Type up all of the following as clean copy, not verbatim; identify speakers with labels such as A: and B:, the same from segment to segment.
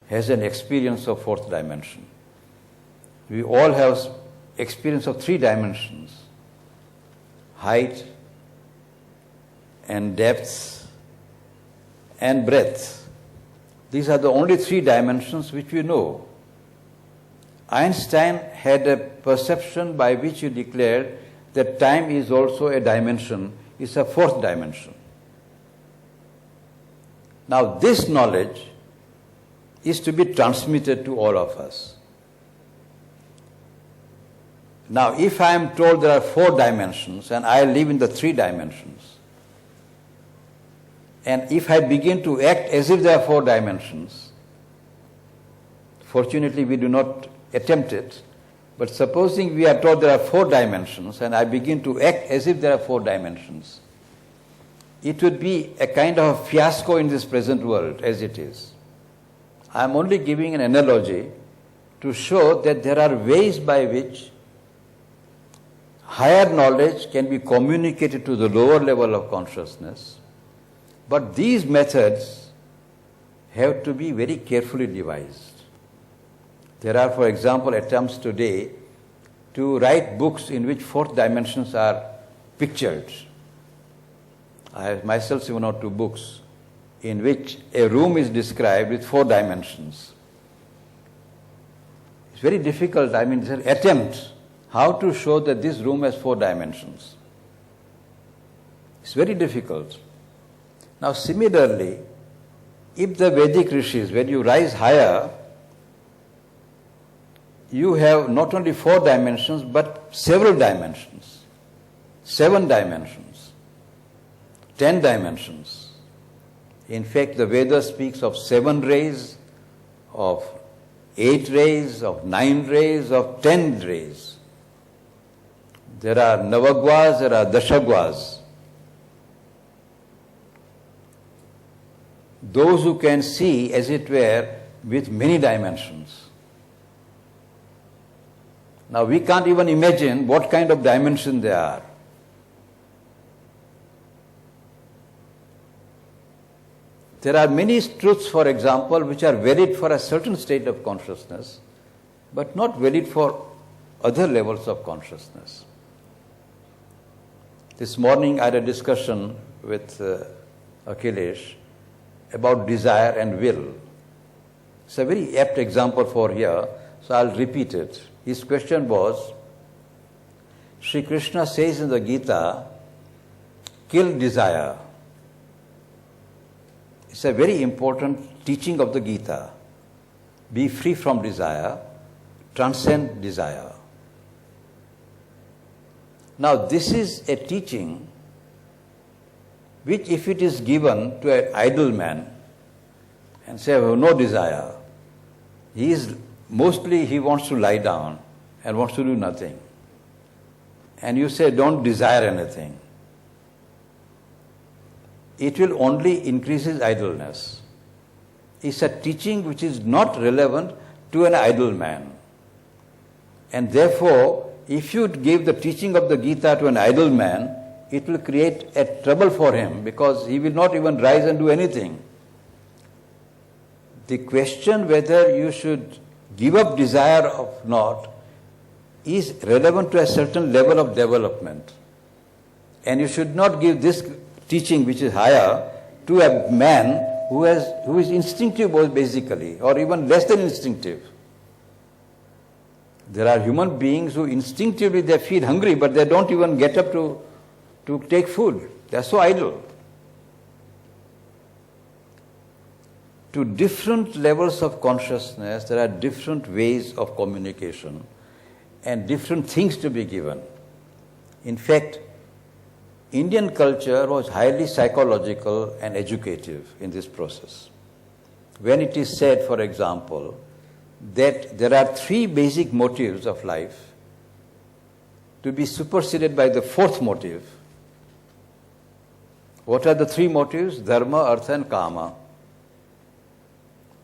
A: has an experience of fourth dimension. We all have experience of three dimensions: height and depth and breadth. These are the only three dimensions which we know. Einstein had a perception by which he declared that time is also a dimension, it's a fourth dimension. Now this knowledge is to be transmitted to all of us. Now if I am told there are four dimensions and I live in the three dimensions, and if I begin to act as if there are four dimensions, fortunately we do not attempt it, but supposing we are told there are four dimensions and I begin to act as if there are four dimensions, it would be a kind of a fiasco in this present world as it is. I am only giving an analogy to show that there are ways by which higher knowledge can be communicated to the lower level of consciousness, but these methods have to be very carefully devised. There are, for example, attempts today to write books in which fourth dimensions are pictured. I have myself one or two books in which a room is described with four dimensions. It's very difficult, it's an attempt how to show that this room has four dimensions. It's very difficult. Now similarly, if the Vedic rishis, when you rise higher, you have not only four dimensions but several dimensions, 7 dimensions, 10 dimensions. In fact, the Veda speaks of 7 rays, of 8 rays, of 9 rays, of 10 rays. There are Navagvas, there are Dashagvas. Those who can see, as it were, with many dimensions. Now we can't even imagine what kind of dimension they are. There are many truths, for example, which are valid for a certain state of consciousness, but not valid for other levels of consciousness. This morning I had a discussion with Akhilesh about desire and will. It's a very apt example for here, so I'll repeat it. His question was, Sri Krishna says in the Gita, kill desire. It's a very important teaching of the Gita. Be free from desire, transcend desire. Now this is a teaching which, if it is given to an idle man and say, oh, no desire, mostly he wants to lie down and wants to do nothing. And you say, don't desire anything. It will only increase his idleness. It's a teaching which is not relevant to an idle man. And therefore, if you give the teaching of the Gita to an idle man, it will create a trouble for him because he will not even rise and do anything. The question whether you should give up desire or not is relevant to a certain level of development. And you should not give this teaching which is higher to a man who is instinctive basically, or even less than instinctive. There are human beings who instinctively they feel hungry, but they don't even get up to take food. They are so idle. To different levels of consciousness, there are different ways of communication and different things to be given. In fact, Indian culture was highly psychological and educative in this process. When it is said, for example, that there are 3 basic motives of life to be superseded by the 4th motive. What are the 3 motives? Dharma, Artha and Kama.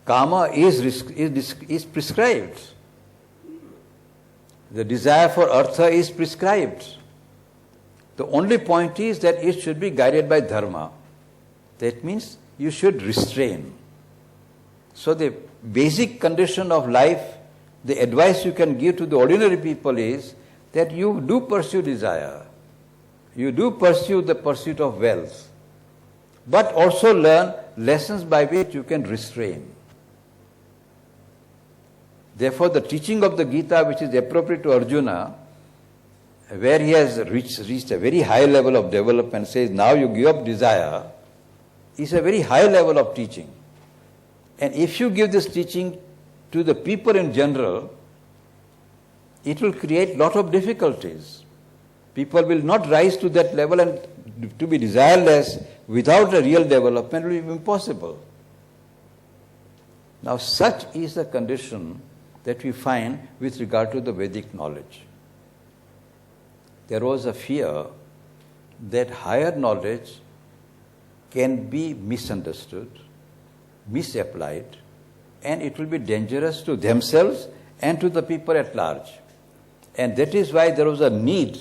A: Kama is prescribed. The desire for Artha is prescribed. The only point is that it should be guided by Dharma. That means you should restrain. So the basic condition of life, the advice you can give to the ordinary people is that you do pursue desire. You do pursue the pursuit of wealth, but also learn lessons by which you can restrain. Therefore, the teaching of the Gita, which is appropriate to Arjuna, where he has reached a very high level of development, says, now you give up desire, is a very high level of teaching. And if you give this teaching to the people in general, it will create lot of difficulties. People will not rise to that level, and to be desireless without a real development will be impossible. Now, such is the condition that we find with regard to the Vedic knowledge. There was a fear that higher knowledge can be misunderstood, misapplied, and it will be dangerous to themselves and to the people at large. And that is why there was a need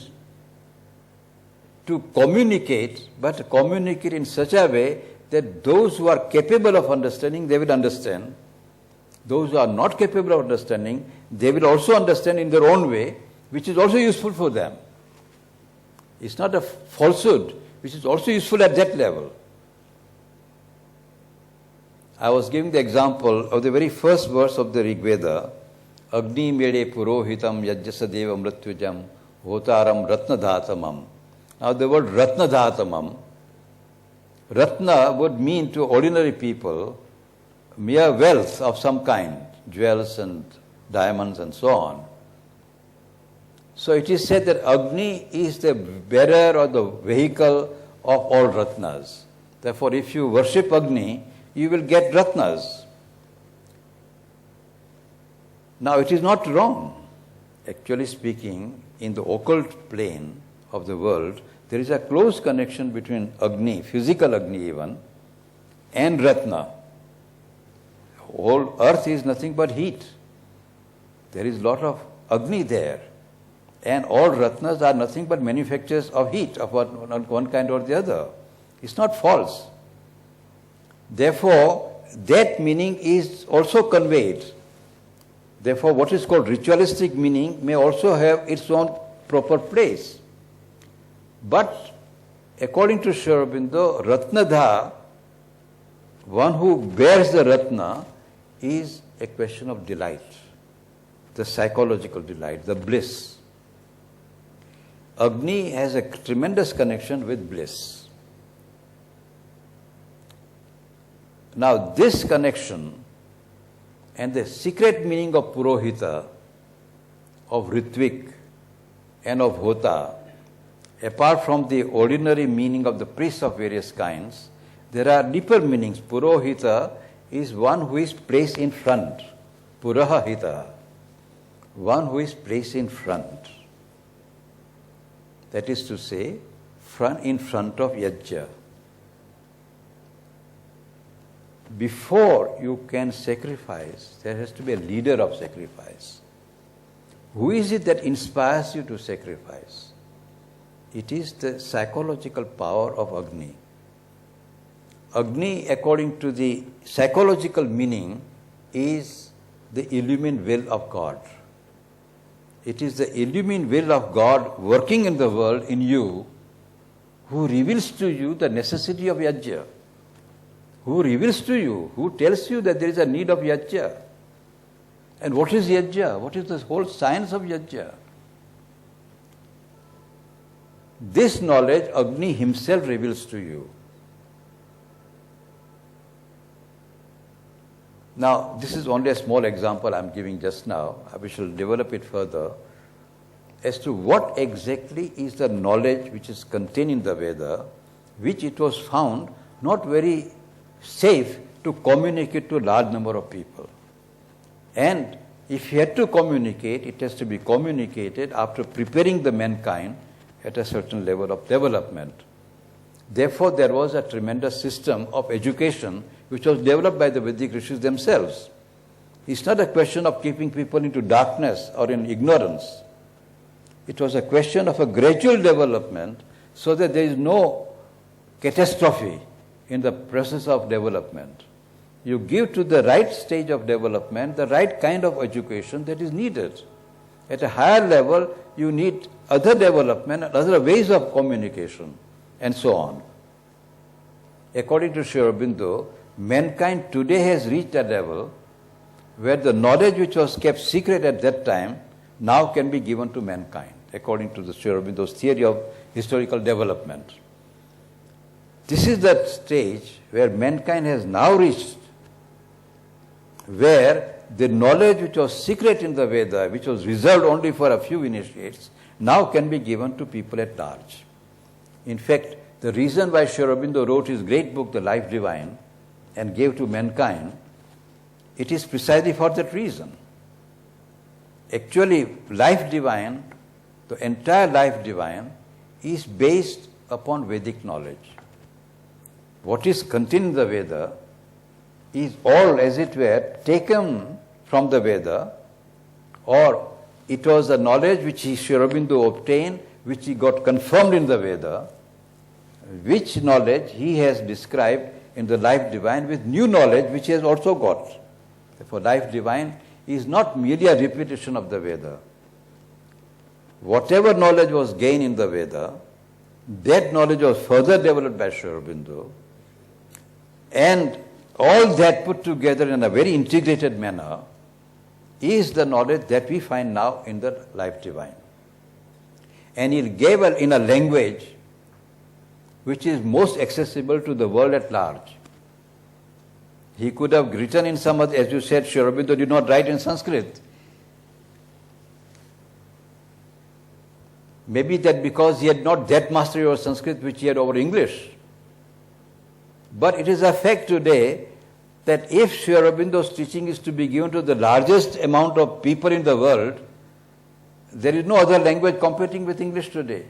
A: to communicate, but communicate in such a way that those who are capable of understanding, they will understand. Those who are not capable of understanding, they will also understand in their own way, which is also useful for them. It's not a falsehood, which is also useful at that level. I was giving the example of the very first verse of the Rig Veda, Agni mede purohitam yajjasadeva mrityujam hotaram ratnadhatamam. Now the word ratnadhatamam, ratna would mean to ordinary people mere wealth of some kind, jewels and diamonds and so on. So it is said that Agni is the bearer or the vehicle of all ratnas. Therefore, if you worship Agni, you will get ratnas. Now, it is not wrong. Actually speaking, in the occult plane of the world, there is a close connection between Agni, physical Agni even, and Ratna. Whole earth is nothing but heat. There is a lot of Agni there. And all Ratnas are nothing but manufacturers of heat of one kind or the other. It's not false. Therefore, that meaning is also conveyed. Therefore, what is called ritualistic meaning may also have its own proper place. But according to Sri Aurobindo, Ratnadha, one who bears the Ratna, is a question of delight, the psychological delight, the bliss. Agni has a tremendous connection with bliss. Now, this connection and the secret meaning of Purohita, of Ritvik, and of Hota, apart from the ordinary meaning of the priests of various kinds, there are deeper meanings. Purohita is one who is placed in front. Purahahita, one who is placed in front. That is to say, in front of Yajna. Before you can sacrifice, there has to be a leader of sacrifice. Who is it that inspires you to sacrifice? It is the psychological power of Agni. Agni, according to the psychological meaning, is the illumined will of God. It is the illumined will of God working in the world, in you, who reveals to you the necessity of Yajna. Who reveals to you, who tells you that there is a need of Yajna. And what is Yajna? What is the whole science of Yajna? This knowledge Agni himself reveals to you. Now, this is only a small example I am giving just now. We shall develop it further as to what exactly is the knowledge which is contained in the Veda, which it was found not very safe to communicate to a large number of people. And if you had to communicate, it has to be communicated after preparing the mankind at a certain level of development. Therefore, there was a tremendous system of education which was developed by the Vedic rishis themselves. It's not a question of keeping people into darkness or in ignorance. It was a question of a gradual development so that there is no catastrophe in the process of development. you give to the right stage of development the right kind of education that is needed. At a higher level, you need other development and other ways of communication, and so on. According to Sri Aurobindo, mankind today has reached a level where the knowledge which was kept secret at that time now can be given to mankind, according to the Sri Aurobindo's theory of historical development. This is that stage where mankind has now reached, where the knowledge which was secret in the Veda, which was reserved only for a few initiates, now can be given to people at large. In fact, the reason why Sri Aurobindo wrote his great book, The Life Divine, and gave to mankind, it is precisely for that reason. Actually, Life Divine, the entire Life Divine, is based upon Vedic knowledge. What is contained in the Veda is all, as it were, taken from the Veda, or it was a knowledge which Sri Aurobindo obtained, which he got confirmed in the Veda, which knowledge he has described in the Life Divine with new knowledge which he has also got. Therefore, Life Divine is not merely a repetition of the Veda. Whatever knowledge was gained in the Veda, that knowledge was further developed by Sri Aurobindo, and all that put together in a very integrated manner is the knowledge that we find now in the Life Divine. And he gave it in a language which is most accessible to the world at large. He could have written in some other, as you said, Sri Aurobindo did not write in Sanskrit. Maybe that because he had not that mastery over Sanskrit which he had over English. But it is a fact today that if Sri Aurobindo's teaching is to be given to the largest amount of people in the world, there is no other language competing with English today.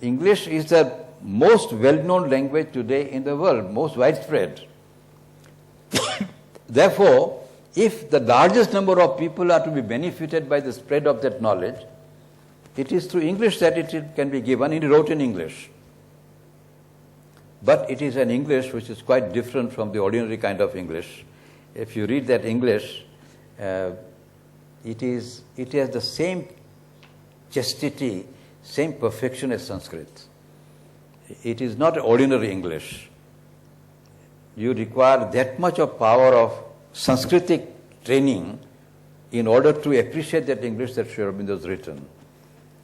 A: English is the most well-known language today in the world, most widespread. Therefore, if the largest number of people are to be benefited by the spread of that knowledge, it is through English that it can be given. He wrote in English. But it is an English which is quite different from the ordinary kind of English. If you read that English, it has the same chastity, same perfection as Sanskrit. It is not ordinary English. You require that much of power of Sanskritic training in order to appreciate that English that Sri Aurobindo has written.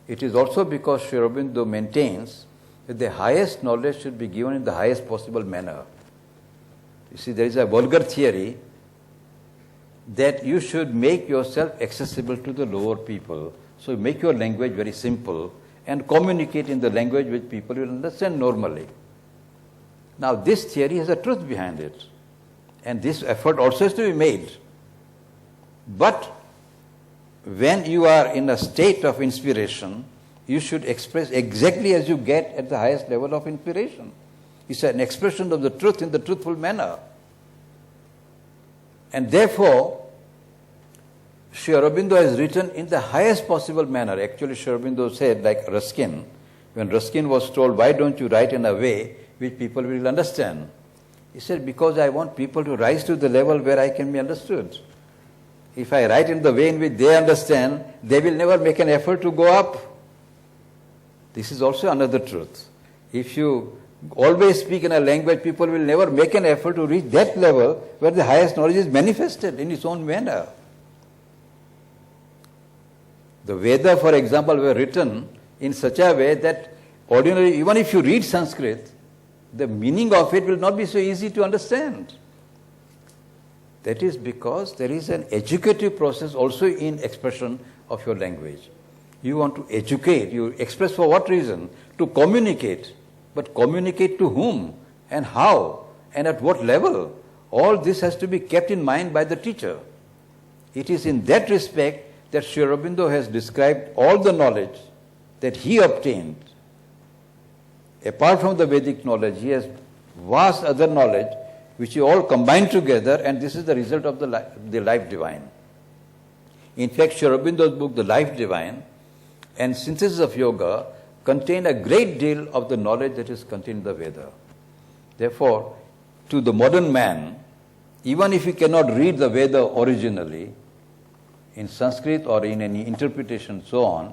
A: It is also because Sri Aurobindo maintains that the highest knowledge should be given in the highest possible manner. You see, there is a vulgar theory that you should make yourself accessible to the lower people. So make your language very simple and communicate in the language which people will understand normally. Now, this theory has a truth behind it, and this effort also has to be made. But when you are in a state of inspiration, you should express exactly as you get at the highest level of inspiration. It's an expression of the truth in the truthful manner. And therefore, Sri Aurobindo has written in the highest possible manner. Actually, Sri Aurobindo said, like Ruskin, when Ruskin was told, why don't you write in a way which people will understand? He said, because I want people to rise to the level where I can be understood. If I write in the way in which they understand, they will never make an effort to go up. This is also another truth. If you always speak in a language, people will never make an effort to reach that level where the highest knowledge is manifested in its own manner. The Veda, for example, were written in such a way that ordinarily, even if you read Sanskrit, the meaning of it will not be so easy to understand. That is because there is an educative process also in expression of your language. You want to educate, you express for what reason? To communicate. But communicate to whom and how and at what level? All this has to be kept in mind by the teacher. It is in that respect that Sri Aurobindo has described all the knowledge that he obtained. Apart from the Vedic knowledge, he has vast other knowledge which he all combined together, and this is the result of the Life Divine. In fact, Sri Aurobindo's book, The Life Divine, and Synthesis of Yoga contain a great deal of the knowledge that is contained in the Veda. Therefore, to the modern man, even if he cannot read the Veda originally, in Sanskrit or in any interpretation so on,